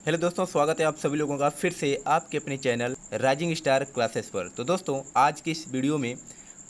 Hello दोस्तों, स्वागत है आप सभी लोगों का फिर से आपके अपने चैनल राइजिंग स्टार क्लासेस पर। तो दोस्तों, आज की इस वीडियो में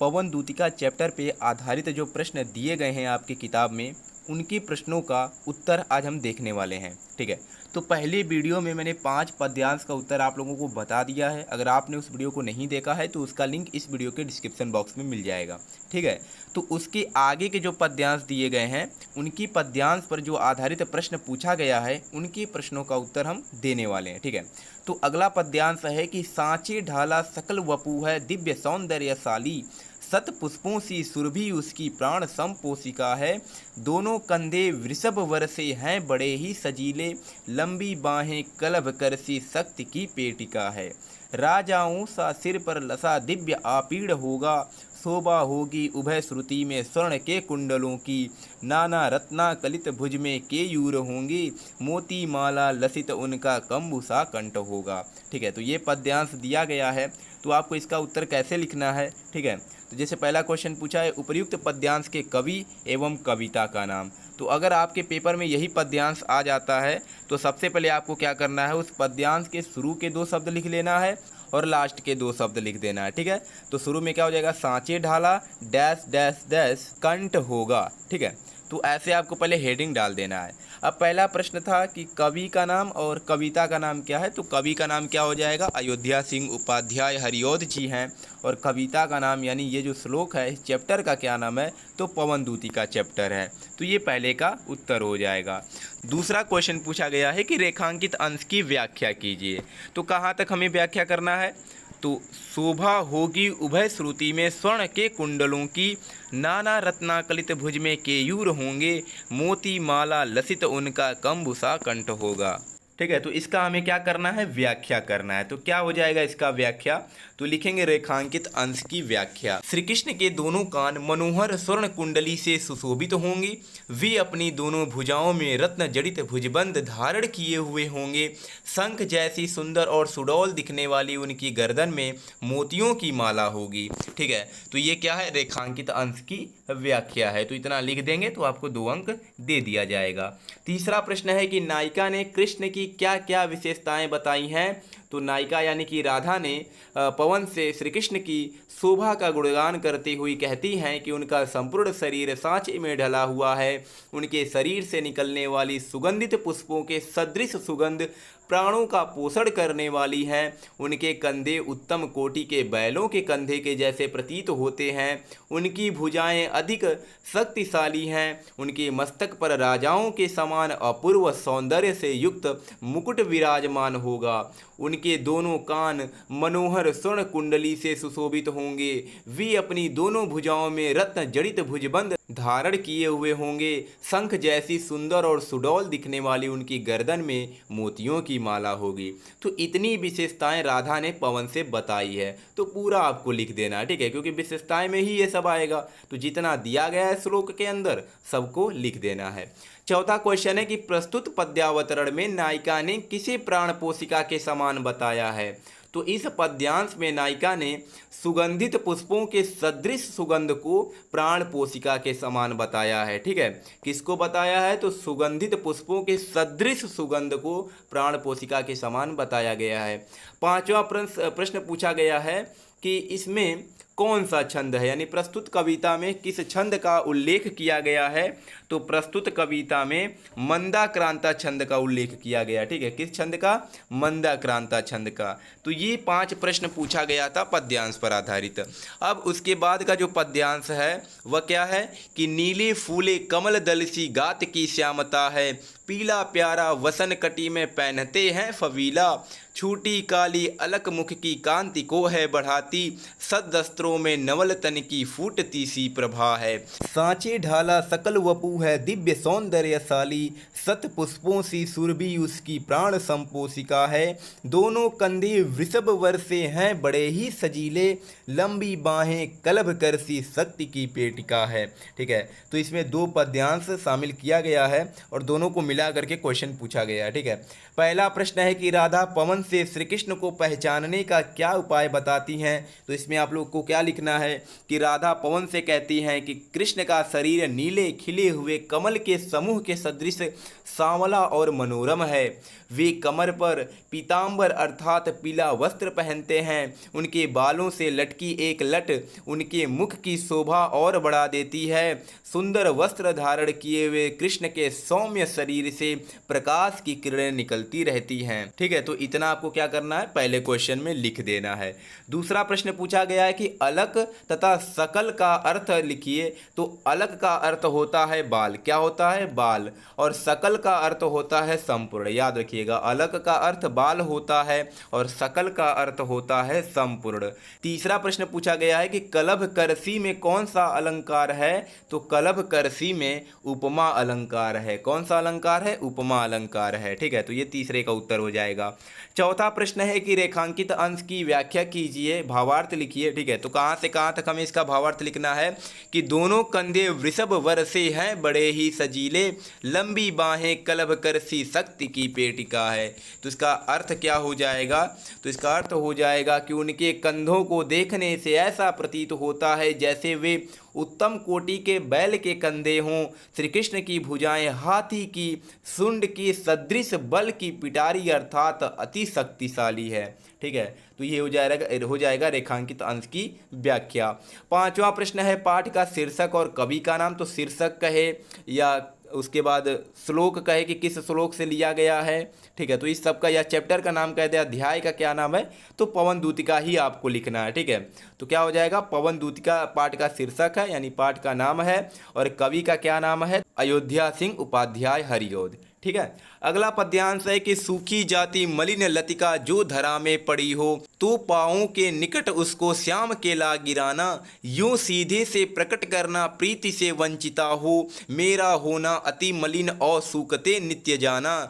पवन दूतिका चैप्टर पे आधारित जो प्रश्न दिए गए हैं आपकी किताब में, उनके प्रश्नों का उत्तर आज हम देखने वाले हैं। ठीक है, तो पहले वीडियो में मैंने 5 पद्यांश का उत्तर आप लोगों को बता दिया है। अगर आपने उस वीडियो को नहीं देखा है तो उसका लिंक इस वीडियो के डिस्क्रिप्शन बॉक्स में मिल जाएगा। ठीक है, तो उसके आगे के जो पद्यांश दिए गए हैं, उनकी पद्यांश पर जो आधारित प्रश्न पूछा गया है, उनके प्रश्नों का उत्तर हम देने वाले हैं। ठीक है, तो अगला पद्यांश है कि सांचे ढाला सकल वपु है दिव्य सौंदर्यशाली, सत पुष्पों सी सुरभि उसकी प्राण संपोषिका है, दोनों कंधे वृषभ वर्षे हैं बड़े ही सजीले, लंबी बाहें कलभ करसी शक्ति की पेटिका है, राजाओं सा सिर पर लसा दिव्य आपीड़ होगा, शोभा होगी उभय श्रुति में स्वर्ण के कुंडलों की, नाना रत्ना कलित भुज में केयूर होंगे, मोती माला लसित उनका कंबुसा कंठ होगा। ठीक है, तो ये पद्यांश दिया गया है, तो आपको इसका उत्तर कैसे लिखना है। ठीक है, तो जैसे पहला क्वेश्चन पूछा है, उपर्युक्त पद्यांश के कवि एवं कविता का नाम। तो अगर आपके पेपर में यही पद्यांश आ जाता है तो सबसे पहले आपको क्या करना है, उस पद्यांश के शुरू के 2 शब्द लिख लेना है और लास्ट के 2 शब्द लिख देना है। ठीक है, तो शुरू में क्या हो जाएगा, सांचे ढाला डैश डैश डैश कंठ होगा। ठीक है, तो ऐसे आपको पहले हेडिंग डाल देना है। अब पहला प्रश्न था कि कवि का नाम और कविता का नाम क्या है, तो कवि का नाम क्या हो जाएगा, अयोध्या सिंह उपाध्याय हरिऔध जी हैं, और कविता का नाम यानी ये जो श्लोक है इस चैप्टर का क्या नाम है, तो पवन दूतिका चैप्टर है। तो ये पहले का उत्तर हो जाएगा। दूसरा क्वेश्चन पूछा गया है कि रेखांकित अंश की व्याख्या कीजिए। तो कहाँ तक हमें व्याख्या करना है, तो शोभा होगी उभय श्रुति में स्वर्ण के कुंडलों की, नाना रत्नाकलित भुज में केयूर होंगे, मोती माला लसित उनका कंबुसा कंठ होगा। ठीक है, तो इसका हमें क्या करना है, व्याख्या करना है। तो क्या हो जाएगा इसका व्याख्या, तो लिखेंगे रेखांकित अंश की व्याख्या। श्री कृष्ण के दोनों कान मनोहर स्वर्ण कुंडली से सुशोभित होंगे, वे अपनी दोनों भुजाओं में रत्न जड़ित भुजबंद धारण किए हुए होंगे, शंख जैसी सुंदर और सुडौल दिखने वाली उनकी गर्दन में मोतियों की माला होगी। ठीक है, तो ये क्या है, रेखांकित अंश की व्याख्या है। तो इतना लिख देंगे तो आपको 2 अंक दे दिया जाएगा। तीसरा प्रश्न है कि नायिका ने कृष्ण की क्या क्या विशेषताएं बताई हैं। तो नायिका यानी कि राधा ने पवन से श्री कृष्ण की शोभा का गुणगान करती हुई कहती हैं कि उनका संपूर्ण शरीर सांचे में ढला हुआ है, उनके शरीर से निकलने वाली सुगंधित पुष्पों के सदृश सुगंध प्राणों का पोषण करने वाली हैं, उनके कंधे उत्तम कोटि के बैलों के कंधे के जैसे प्रतीत होते हैं, उनकी भुजाएं अधिक शक्तिशाली हैं, उनके मस्तक पर राजाओं के समान अपूर्व सौंदर्य से युक्त मुकुट विराजमान होगा, उनके दोनों कान मनोहर स्वर्ण कुंडली से सुशोभित होंगे, वे अपनी दोनों भुजाओं में रत्न जड़ित भुजबंद धारण किए हुए होंगे, शंख जैसी सुंदर और सुडौल दिखने वाली उनकी गर्दन में मोतियों की माला होगी। तो इतनी विशेषताएं राधा ने पवन से बताई है, तो पूरा आपको लिख देना है। ठीक है, क्योंकि विशेषताएं में ही ये सब आएगा, तो जितना दिया गया है श्लोक के अंदर सबको लिख देना है। चौथा क्वेश्चन है कि प्रस्तुत पद्यावतरण में नायिका ने किसे प्राण पोषिका के समान बताया है। तो इस पद्यांश में नायिका ने सुगंधित पुष्पों के सदृश सुगंध को प्राण पोषिका के समान बताया है। ठीक है, किसको बताया है, तो सुगंधित पुष्पों के सदृश सुगंध को प्राण पोषिका के समान बताया गया है। पांचवा प्रश्न पूछा गया है कि इसमें कौन सा छंद है, यानी प्रस्तुत कविता में किस छंद का उल्लेख किया गया है। तो प्रस्तुत कविता में मंदाक्रांता छंद का उल्लेख किया गया। ठीक है, किस छंद का, मंदाक्रांता छंद का। तो ये 5 प्रश्न पूछा गया था पद्यांश पर आधारित। अब उसके बाद का जो पद्यांश है वह क्या है कि नीले फूले कमल दल सी गात की श्यामता है, पीला प्यारा वसन कटी में पहनते हैं फवीला, छूटी काली अलक मुख की कांति को है बढ़ाती, सदस्त्रों में नवल तन की फूटती सी प्रभा है, सांचे ढाला सकल वपु है दिव्य सौंदर्यशाली, सत पुष्पों सी सुरभि उसकी प्राण संपोषिका है, दोनों कंधे वृषभ वर्षे हैं बड़े ही सजीले, लंबी बाहें कलभ करसी शक्ति की पेटिका है। ठीक है, तो इसमें 2 पद्यांश शामिल किया गया है और दोनों को मिला करके क्वेश्चन पूछा गया है। ठीक है, पहला प्रश्न है कि राधा पवन से श्री कृष्ण को पहचानने का क्या उपाय बताती हैं। तो इसमें आप लोग को क्या लिखना है कि राधा पवन से कहती हैं कि कृष्ण का शरीर नीले खिले हुए कमल के समूह के सदृश सांवला और मनोरम है। वे कमर पर पीतांबर अर्थात पीला वस्त्र पहनते हैं। उनके बालों से लटकी एक लट उनके मुख की शोभा और बढ़ा देती है। सुंदर वस्त्र धारण किए हुए कृष्ण के सौम्य शरीर से प्रकाश की किरणें निकलती रहती हैं। ठीक है, तो इतना आपको क्या करना है, पहले क्वेश्चन में लिख देना है। दूसरा प्रश्न पूछा गया है कि अलक तथा सकल का अर्थ लिखिए। तो अलक का अर्थ होता है बाल, क्या होता है, बाल, और सकल का अर्थ होता है संपूर्ण। याद रखिएगा, अलक का अर्थ बाल होता है और सकल का अर्थ होता है संपूर्ण। तीसरा प्रश्न पूछा गया है कि कलभ करसी में कौन सा अलंकार है। तो कलभ करसी में उपमा अलंकार है। कौन सा अलंकार है, उपमा अलंकार है। ठीक है, तो ये तीसरे का उत्तर हो जाएगा। चौथा प्रश्न है कि रेखांकित अंश की व्याख्या कीजिए, भावार्थ लिखिए। ठीक है, तो कहाँ से कहाँ तक हमें इसका भावार्थ लिखना है कि दोनों कंधे वृषभ वर्षे हैं बड़े ही सजीले, लंबी बाहें कलभ करसी शक्ति की पेटिका है। तो इसका अर्थ क्या हो जाएगा, तो इसका अर्थ हो जाएगा कि उनके कंधों को देखने से ऐसा प्रतीत होता है जैसे वे उत्तम कोटि के बैल के कंधे हों। श्री कृष्ण की भुजाएं हाथी की सुंड की सदृश बल की पिटारी अर्थात अति शक्तिशाली है। ठीक है, तो ये हो जाएगा रेखांकित अंश की व्याख्या। पांचवा प्रश्न है पाठ का शीर्षक और कवि का नाम। तो शीर्षक कहे या उसके बाद श्लोक कहे कि किस श्लोक से लिया गया है। ठीक है, तो इस सब का या चैप्टर का नाम कह दे, अध्याय का क्या नाम है, तो पवन दूतिका ही आपको लिखना है। ठीक है, तो क्या हो जाएगा, पवन दूतिका पाठ का शीर्षक है यानी पाठ का नाम है, और कवि का क्या नाम है, अयोध्या सिंह उपाध्याय हरिऔध। ठीक है, अगला पद्यांश है कि सूखी जाति मलिन लतिका जो धरा में पड़ी हो, तो पाँवों के निकट उसको श्याम केला गिराना, यूं सीधे से प्रकट करना प्रीति से वंचिता हो, मेरा होना अति मलिन और सूखते नित्य जाना।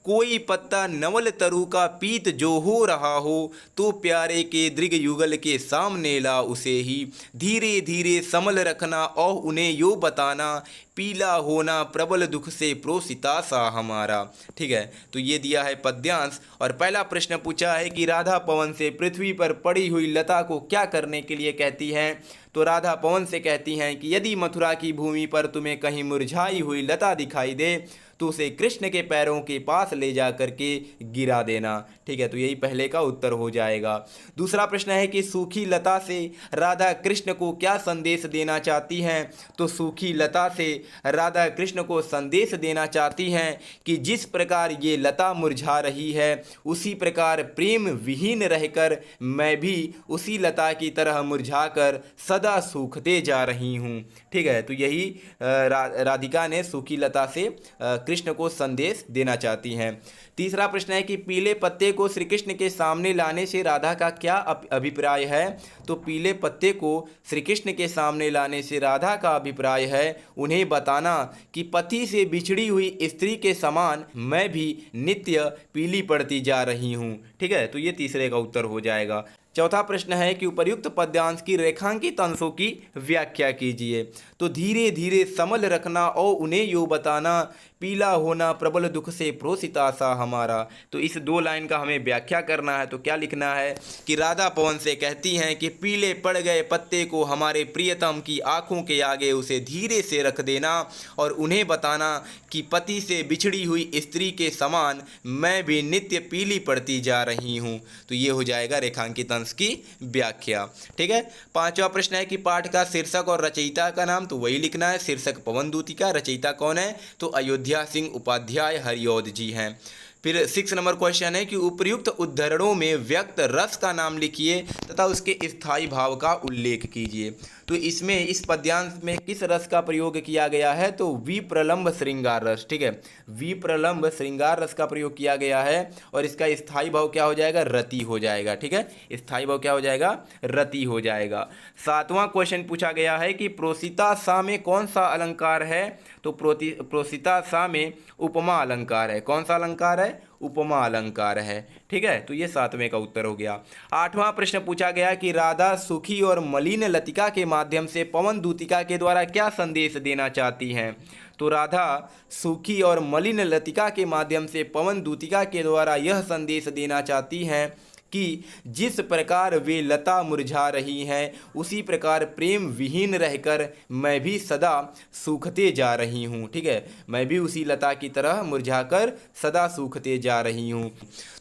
कोई पत्ता नवल तरु का पीत जो हो रहा हो, तो प्यारे के दृग युगल के सामने ला उसे ही, धीरे धीरे समल रखना और उन्हें यो बताना, पीला होना प्रबल दुख से प्रोसिता सा हमारा। ठीक है, तो ये दिया है पद्यांश। और पहला प्रश्न पूछा है कि राधा पवन से पृथ्वी पर पड़ी हुई लता को क्या करने के लिए कहती हैं। तो राधा पवन से कहती हैं कि यदि मथुरा की भूमि पर तुम्हें कहीं मुरझाई हुई लता दिखाई दे तो उसे कृष्ण के पैरों के पास ले जा करके गिरा देना। ठीक है, तो यही पहले का उत्तर हो जाएगा। दूसरा प्रश्न है कि सूखी लता से राधा कृष्ण को क्या संदेश देना चाहती हैं। तो सूखी लता से राधा कृष्ण को संदेश देना चाहती हैं कि जिस प्रकार ये लता मुरझा रही है, उसी प्रकार प्रेम विहीन रहकर मैं भी उसी लता की तरह मुरझाकर सदा सूखते जा रही हूँ। ठीक है, तो यही राधिका ने सूखी लता से कृष्ण को संदेश देना चाहती हैं। तीसरा प्रश्न है कि पीले पत्ते को श्री कृष्ण के सामने लाने से राधा का क्या अभिप्राय है। तो पीले पत्ते को श्री कृष्ण के सामने लाने से राधा का अभिप्राय है उन्हें बताना कि पति से बिछड़ी हुई स्त्री के समान मैं भी नित्य पीली पड़ती जा रही हूँ। ठीक है, तो ये तीसरे का उत्तर हो जाएगा। चौथा प्रश्न है कि उपर्युक्त पद्यांश की रेखांकित अंशों की व्याख्या कीजिए। तो धीरे धीरे समल रखना और उन्हें यो बताना, पीला होना प्रबल दुख से प्रोसिता सा हमारा। तो इस दो लाइन का हमें व्याख्या करना है। तो क्या लिखना है कि राधा पवन से कहती हैं कि पीले पड़ गए पत्ते को हमारे प्रियतम की आंखों के आगे उसे धीरे से रख देना और उन्हें बताना कि पति से बिछड़ी हुई स्त्री के समान मैं भी नित्य पीली पड़ती जा रही हूँ। तो ये हो जाएगा रेखांकित अंश की व्याख्या। ठीक है, पांचवा प्रश्न है कि पाठ का शीर्षक और रचयिता का नाम। तो वही लिखना है, शीर्षक पवन दूतिका, रचयिता कौन है, तो अयोध्या सिंह उपाध्याय हरिऔध जी हैं। फिर 6 नंबर क्वेश्चन है कि उपर्युक्त उद्धरणों में व्यक्त रस का नाम लिखिए तथा उसके स्थायी भाव का उल्लेख कीजिए। तो इसमें इस पद्यांश में किस रस का प्रयोग किया गया है, तो विप्रलंब श्रृंगार रस। ठीक है, विप्रलंब श्रृंगार रस का प्रयोग किया गया है और इसका स्थायी भाव क्या हो जाएगा, रति हो जाएगा। ठीक है, स्थायी भाव क्या हो जाएगा, रति हो जाएगा। 7वां क्वेश्चन पूछा गया है कि प्रोसिता सा में कौन सा अलंकार है। तो प्रोसिता सा में उपमा अलंकार है। कौन सा अलंकार है, उपमा अलंकार है। ठीक है, तो ये 7वें का उत्तर हो गया। 8वां प्रश्न पूछा गया कि राधा सुखी और मलिन लतिका के माध्यम से पवन दूतिका के द्वारा क्या संदेश देना चाहती हैं। तो राधा सूखी और मलिन लतिका के माध्यम से पवन दूतिका के द्वारा यह संदेश देना चाहती हैं कि जिस प्रकार वे लता मुरझा रही हैं उसी प्रकार प्रेम विहीन रहकर मैं भी सदा सूखते जा रही हूँ। ठीक है, मैं भी उसी लता की तरह मुरझाकर सदा सूखते जा रही हूँ।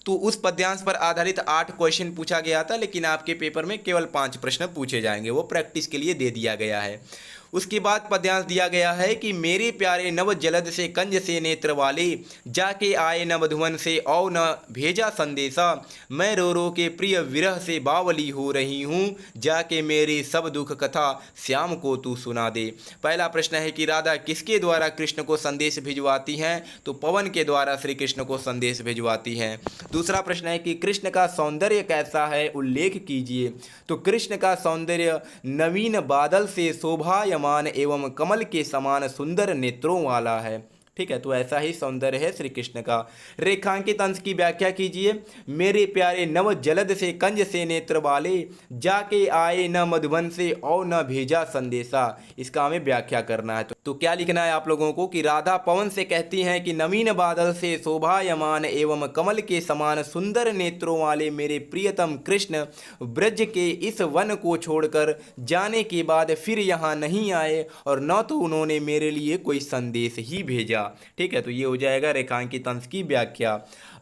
तो उस पद्यांश पर आधारित 8 क्वेश्चन पूछा गया था, लेकिन आपके पेपर में केवल 5 प्रश्न पूछे जाएंगे, वो प्रैक्टिस के लिए दे दिया गया है। उसके बाद पद्यांश दिया गया है कि मेरे प्यारे नव जलद से कंज से नेत्र वाले, जाके आए न मधुवन से और न भेजा संदेशा, मैं रो रो के प्रिय विरह से बावली हो रही हूँ, जाके मेरी सब दुख कथा श्याम को तू सुना दे। पहला प्रश्न है कि राधा किसके द्वारा कृष्ण को संदेश भिजवाती हैं, तो पवन के द्वारा श्री कृष्ण को संदेश भिजवाती हैं। दूसरा प्रश्न है कि कृष्ण का सौंदर्य कैसा है, उल्लेख कीजिए। तो कृष्ण का सौंदर्य नवीन बादल से शोभायमान एवं कमल के समान सुंदर नेत्रों वाला है। ठीक है, तो ऐसा ही सौंदर्य है श्री कृष्ण का। रेखांकित अंश की व्याख्या कीजिए। मेरे प्यारे नव जलद से कंज से नेत्र वाले, जाके आए न मधुबन से और न भेजा संदेशा, इसका हमें व्याख्या करना है। तो क्या लिखना है आप लोगों को कि राधा पवन से कहती हैं कि नवीन बादल से शोभायमान एवं कमल के समान सुंदर नेत्रों वाले मेरे प्रियतम कृष्ण ब्रज के इस वन को छोड़कर जाने के बाद फिर यहाँ नहीं आए और न तो उन्होंने मेरे लिए कोई संदेश ही भेजा। ठीक है, तो ये हो जाएगा रेखांकित अंश की व्याख्या।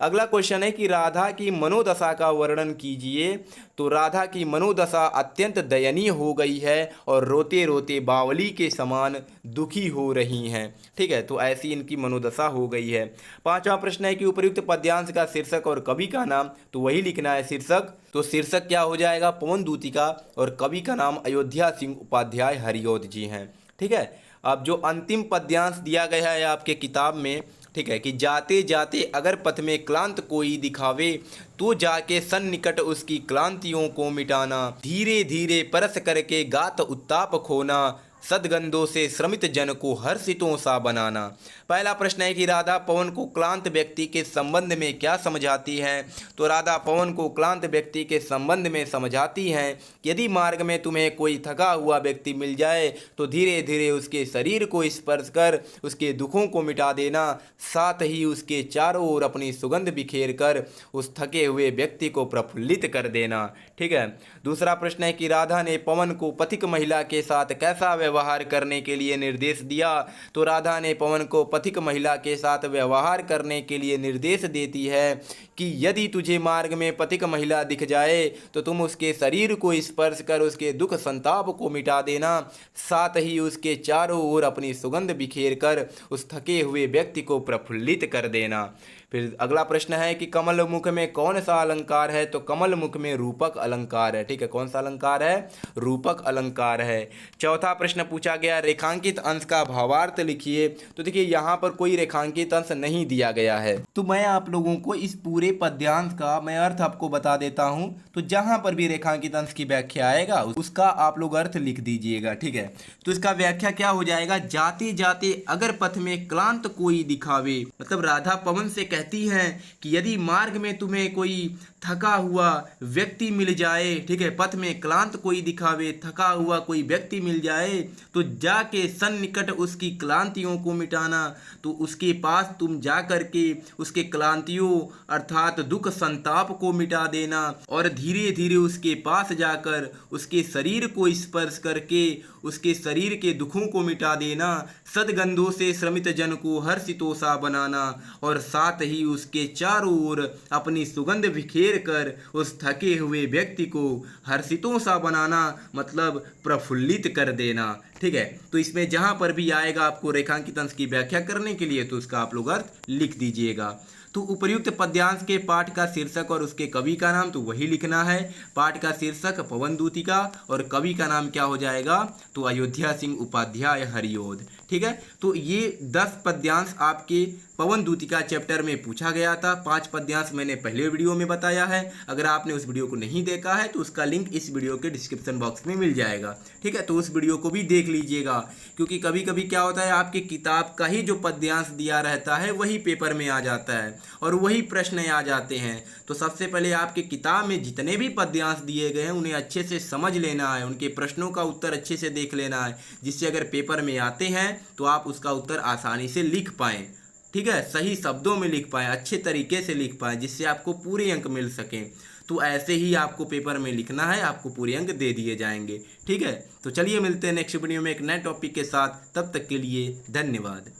अगला क्वेश्चन है कि राधा की मनोदशा का वर्णन कीजिए। तो राधा की मनोदशा अत्यंत दयनीय हो गई है और रोते रोते बावली के समान दुखी हो रही हैं। ठीक है, तो ऐसी इनकी मनोदशा हो गई है। पांचवा प्रश्न है कि उपर्युक्त पद्यांश का शीर्षक और कवि का नाम, तो वही लिखना है शीर्षक। तो शीर्षक क्या हो जाएगा, पवन दूतिका, और कवि का नाम अयोध्या सिंह उपाध्याय हरिऔध जी हैं। ठीक है, अब जो अंतिम पद्यांश दिया गया है आपके किताब में, ठीक है, कि जाते जाते अगर पथ में क्लांत कोई दिखावे, तो जाके सन्निकट उसकी क्लांतियों को मिटाना, धीरे धीरे परस करके गात उत्ताप खोना, सदगंधों से श्रमित जन को हर्षितों सा बनाना। पहला प्रश्न है कि राधा पवन को क्लांत व्यक्ति के संबंध में क्या समझाती हैं। तो राधा पवन को क्लांत व्यक्ति के संबंध में समझाती हैं, यदि मार्ग में तुम्हें कोई थका हुआ व्यक्ति मिल जाए तो धीरे धीरे उसके शरीर को स्पर्श कर उसके दुखों को मिटा देना, साथ ही उसके चारों ओर अपनी सुगंध बिखेर कर उस थके हुए व्यक्ति को प्रफुल्लित कर देना। ठीक है, दूसरा प्रश्न है कि राधा ने पवन को पथिक महिला के साथ कैसा व्यवहार करने के लिए निर्देश दिया। तो राधा ने पवन को पथिक महिला के साथ व्यवहार करने के लिए निर्देश देती है कि यदि तुझे मार्ग में पथिक महिला दिख जाए तो तुम उसके शरीर को स्पर्श कर उसके दुख संताप को मिटा देना, साथ ही उसके चारों ओर अपनी सुगंध बिखेर कर उस थके हुए व्यक्ति को प्रफुल्लित कर देना। फिर अगला प्रश्न है कि कमल मुख में कौन सा अलंकार है। तो कमल मुख में रूपक अलंकार है। ठीक है, कौन सा अलंकार है, रूपक अलंकार है। चौथा प्रश्न पूछा गया रेखांकित अंश का भावार्थ लिखिए। तो देखिए यहाँ पर कोई रेखांकित अंश नहीं दिया गया है, तो मैं आप लोगों को इस पूरे पद्यांश का मैं अर्थ आपको बता देता हूँ। तो जहाँ पर भी रेखांकित अंश की व्याख्या आएगा उसका आप लोग अर्थ लिख दीजिएगा। ठीक है, तो इसका व्याख्या क्या हो जाएगा, जाते जाते अगर पथ में क्लांत कोई दिखावे, मतलब राधा पवन से कहती हैं कि यदि मार्ग में तुम्हें कोई थका हुआ व्यक्ति मिल जाए, ठीक है, पथ में क्लांत कोई दिखावे, थका हुआ कोई व्यक्ति मिल जाए तो जाके सन्निकट उसकी क्लांतियों को मिटाना। तो उसके पास तुम जा करके उसके क्लांतियों अर्थात दुख संताप को मिटा देना और धीरे धीरे उसके पास जाकर उसके शरीर को स्पर्श करके उसके शरीर के दुखों को मिटा देना, सदगंधों से श्रमित जन को हर्षितों सा बनाना और साथ ही उसके चारों ओर अपनी सुगंध बिखेर कर उस थके हुए व्यक्ति को हर्षितों सा बनाना, मतलब प्रफुल्लित कर देना। ठीक है, तो इसमें जहाँ पर भी आएगा आपको रेखांकित अंश की व्याख्या करने के लिए तो उसका आप लोग अर्थ लिख दीजिएगा। तो उपर्युक्त पद्यांश के पाठ का शीर्षक और उसके कवि का नाम तो वही लिखना है। पाठ का शीर्षक पवन दूतिका और कवि का नाम क्या हो जाएगा, तो अयोध्या सिंह उपाध्याय हरिऔध। ठीक है, तो ये 10 पद्यांश आपके पवन दूतिका चैप्टर में पूछा गया था। 5 पद्यांश मैंने पहले वीडियो में बताया है। अगर आपने उस वीडियो को नहीं देखा है तो उसका लिंक इस वीडियो के डिस्क्रिप्शन बॉक्स में मिल जाएगा, ठीक है। तो उस वीडियो को भी देख लीजिएगा, क्योंकि कभी कभी क्या होता है, आपकी किताब का ही जो पद्यांश दिया रहता है वही पेपर में आ जाता है और वही प्रश्न आ जाते हैं। तो सबसे पहले आपके किताब में जितने भी पद्यांश दिए गए हैं उन्हें अच्छे से समझ लेना है, उनके प्रश्नों का उत्तर अच्छे से देख लेना है, जिससे अगर पेपर में आते हैं तो आप उसका उत्तर आसानी से लिख पाएँ, ठीक है, सही शब्दों में लिख पाएँ, अच्छे तरीके से लिख पाएँ, जिससे आपको पूरे अंक मिल सकें। तो ऐसे ही आपको पेपर में लिखना है, आपको पूरे अंक दे दिए जाएंगे, ठीक है। तो चलिए मिलते हैं नेक्स्ट वीडियो में एक नए टॉपिक के साथ, तब तक के लिए धन्यवाद।